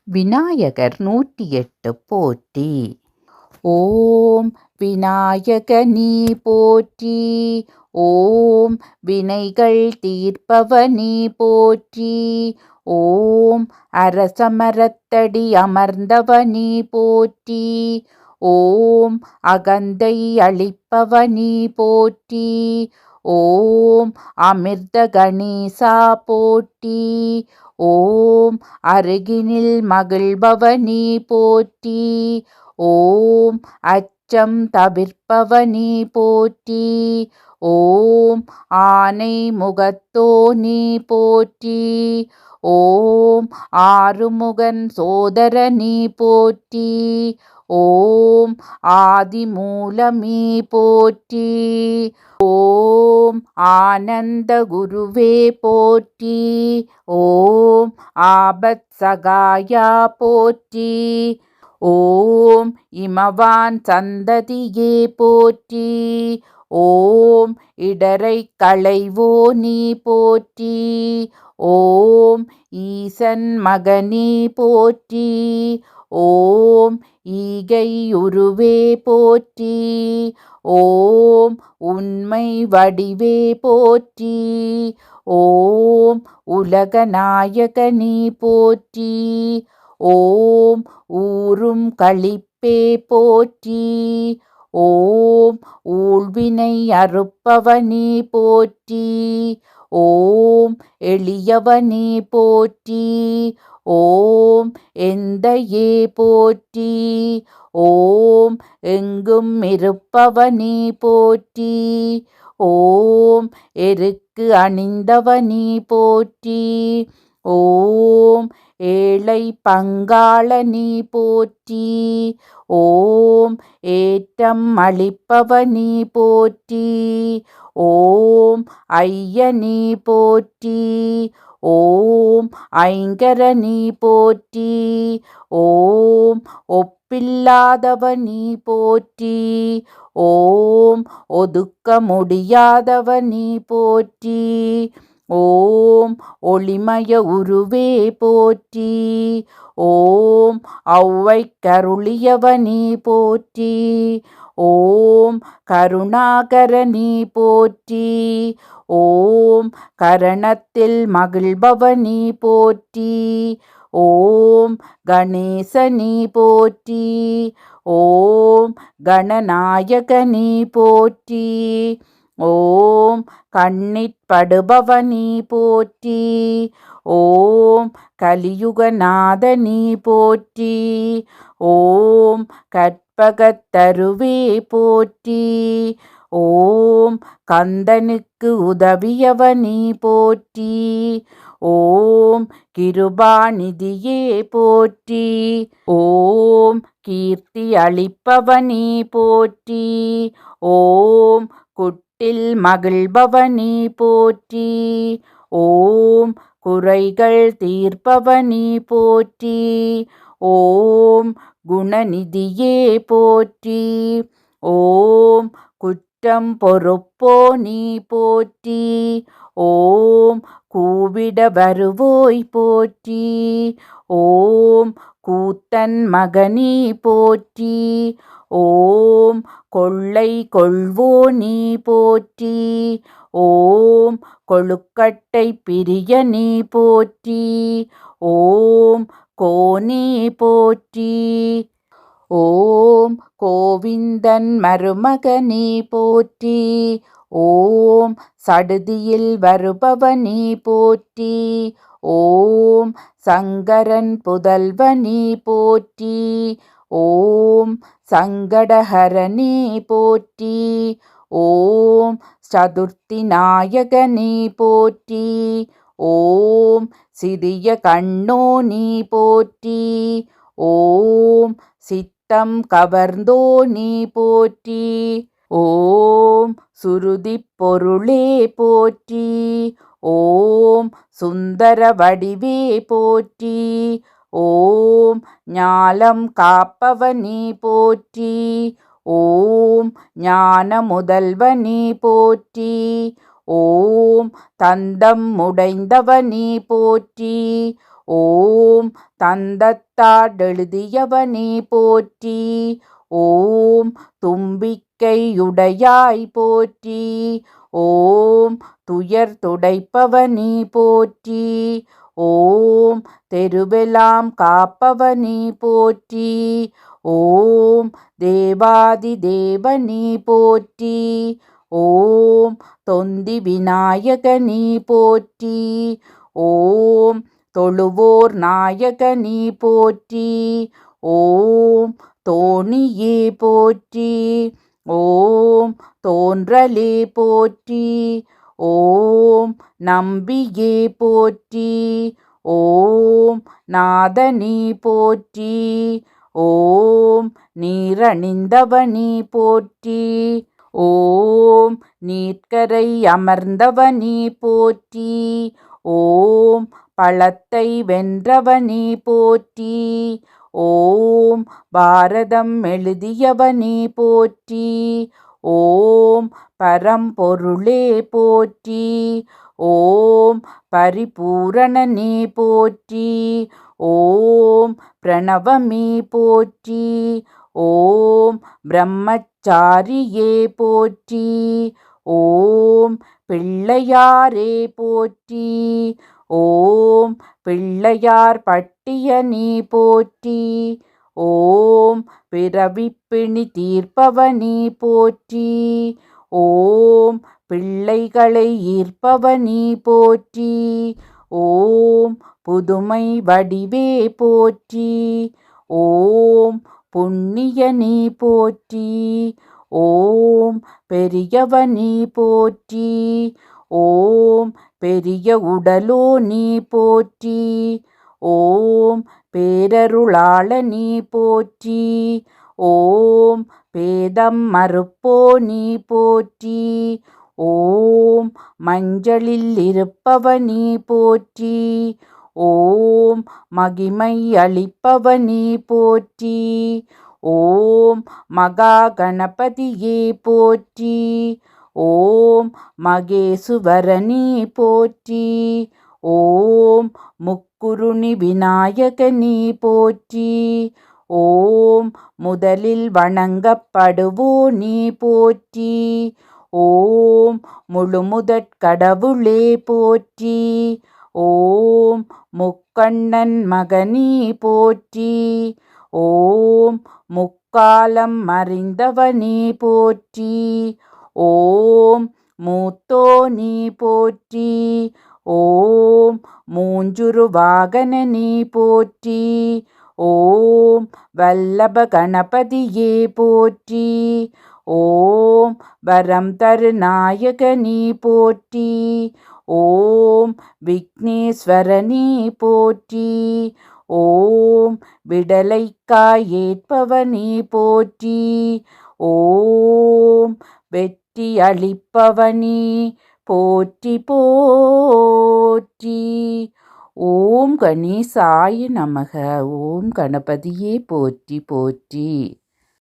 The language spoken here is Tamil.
விநாயகர் 108 போற்றி. ஓம் விநாயகனே போற்றி. ஓம் வினைகள் தீர்ப்பவனே போற்றி. ஓம் அரசமரத்தடி அமர்ந்தவனே போற்றி. ஓம் அகந்தை அளிப்பவனே போற்றி. ஓம் அமிர்த கணேசா போற்றி. ஓம் அருகினில் மகிழ்பவனே போற்றி. ஓம் அச்சம் தவிர்ப்பவனே போற்றி. ஓம் ஆனை முகத்தோனே போற்றி. ஓம் ஆறுமுகன் சோதரனே போற்றி. ஓம் ஆதிமூலமே போற்றி. ஓம் ஆனந்த குருவே போற்றி. ஓம் ஆபத் சகாயா போற்றி. ஓம் இமவான் சந்ததியே போற்றி. ஓம் இடரை களைவோனே போற்றி. ஓம் ஈசன் மகனே போற்றி. ஓம் ஈகை உருவே போற்றி. ஓம் உண்மை வடிவே போற்றி. ஓம் உலகநாயகனே போற்றி. ஓம் ஊரும் களிப்பே போற்றி. ஓம் ஊழ்வினை அறுப்பவனே போற்றி. ஓம் எளியவனே போற்றி. ஓம் எந்தையே போற்றி. ஓம் எங்கும் இருப்பவனே போற்றி. ஓம் எருக்கு அணிந்தவனே போற்றி. ஓம் ஏழை பங்காளனே போற்றி. ஓம் ஏற்றம் அளிப்பவனே போற்றி. ஓம் ஐயனே போற்றி. ஓம் ஐங்கரனே போற்றி. ஓம் ஒப்பில்லாதவனே போற்றி. ஓம் ஒதுக்க முடியாதவனே போற்றி. ஓம் ஒளிமய உருவே போற்றி. ஓம் ஔவை கருளியவனே போற்றி. ஓம் கருணாகரனே போற்றி. ஓம் கரணத்தில் மகிழ்பவனே போற்றி. ஓம் கணேசனே போற்றி. ஓம் கணநாயகனே போற்றி. ஓம் கண்ணிற்படுபவனே போற்றி. ஓம் கலியுகநாதனே போற்றி. ஓம் கற்பகத்தருவே போற்றி. ஓம் கந்தனுக்கு உதவியவனே போற்றி. ஓம் கிருபாநிதியே போற்றி. ஓம் கீர்த்தி அளிப்பவனே போற்றி. ஓம் குட்டில் மகிழ்பவனே போற்றி. ஓம் குறைகள் தீர்ப்பவனே போற்றி. ஓம் குணநிதியே போற்றி. ஓம் குற்றம் பொறுப்போனே போற்றி. ஓம் கூவிட வருவோய் போற்றி. ஓம் கூத்தன் மகனே போற்றி. ஓம் கொள்ளை கொள்வோனே போற்றி. ஓம் கொழுக்கட்டை பிரியனே போற்றி. ஓம் கோனே போற்றி. ஓம் கோவிந்தன் மருமகனே போற்றி. ஓம் சடுதியில் வருபவனே போற்றி. ஓம் சங்கரன் புதல்வனே போற்றி. ஓம் சங்கடஹரனே போற்றி. ஓம் சதுர்த்தி நாயகனே போற்றி. ஓம் சிறிய கண்ணோனே போற்றி. ஓம் சித்தம் கவர்ந்தோனே போற்றி. ஓம் சுருதி பொருளே போற்றி. ஓம் சுந்தர வடிவே போற்றி. ஓம் ஞாலம் காப்பவனே போற்றி. ஓம் ஞான முதல்வனே போற்றி. ஓம் தந்தம் உடைந்தவனே போற்றி. ஓம் தந்தத்தாடெழுதியவனே போற்றி. ஓம் தும்பிக்கையுடையாய் போற்றி. ஓம் துயர் துடைப்பவனே போற்றி. ஓம் தெருவெல்லாம் காப்பவனே போற்றி. ஓம் தேவாதி தேவனே போற்றி. ஓம் தொந்தி விநாயகனே போற்றி. ஓம் தொழுவோர் நாயகனே போற்றி. ஓம் தோணியே போற்றி. ஓம் தோன்றலே போற்றி. ஓம் நம்பியே போற்றி. ஓம் நாதனே போற்றி. ஓம் நீரணிந்தவனே போற்றி. ஓம் நீட்கரை அமர்ந்தவனே போற்றி. ஓம் பழத்தை வென்றவனே போற்றி. ஓம் பாரதம் எழுதியவனே போற்றி. ஓம் பரம்பொருளே போற்றி. ஓம் பரிபூரணனே போற்றி. ஓம் பிரணவமே போற்றி. ஓம் பிரம்மச்சாரியே போற்றி. ஓம் பிள்ளையாரே போற்றி. ஓம் பிள்ளையார் பட்டியனே போற்றி. ஓம் பிறவிப்பிணி தீர்ப்பவனே போற்றி. ஓம் பிள்ளைகளை ஈர்ப்பவனே போற்றி. ஓம் புதுமை வடிவே போற்றி. ஓம் புண்ணியனே போற்றி. ஓம் பெரியவனே போற்றி. ஓம் பெரிய உடலோனே போற்றி. ஓம் பேரருளாளனே போற்றி. ஓம் பேதம் மறுப்போனே போற்றி. ஓம் மஞ்சளில் இருப்பவனே போற்றி. ஓம் மகிமை அளிப்பவனே போற்றி. ஓம் மகா கணபதியே போற்றி. ஓம் மகேசுவரனே போற்றி. ஓம் முக்குருணி விநாயகனே போற்றி. ஓம் முதலில் வணங்கப்படுவோனே போற்றி. ஓம் முழுமுதற் கடவுளே போற்றி. ஓம் முக்கண்ணன் மகனே போற்றி. ஓம் முக்காலம் மறைந்தவனே போற்றி. ஓம் மூத்தோனே போற்றி. ஓம் மூஞ்சுரு வாகனனே போற்றி. ஓம் வல்லப கணபதியே போற்றி. ஓம் வரம் தரு நாயகனே போற்றி. ஓம் விக்னேஸ்வரனே போற்றி. ஓம் விடலைக்காய் ஏற்பவனே போற்றி. ஓம் வெற்றி அளிப்பவனே போற்றி போற்றி. ஓம் கணேசாய நமக. ஓம் கணபதியே போற்றி போற்றி.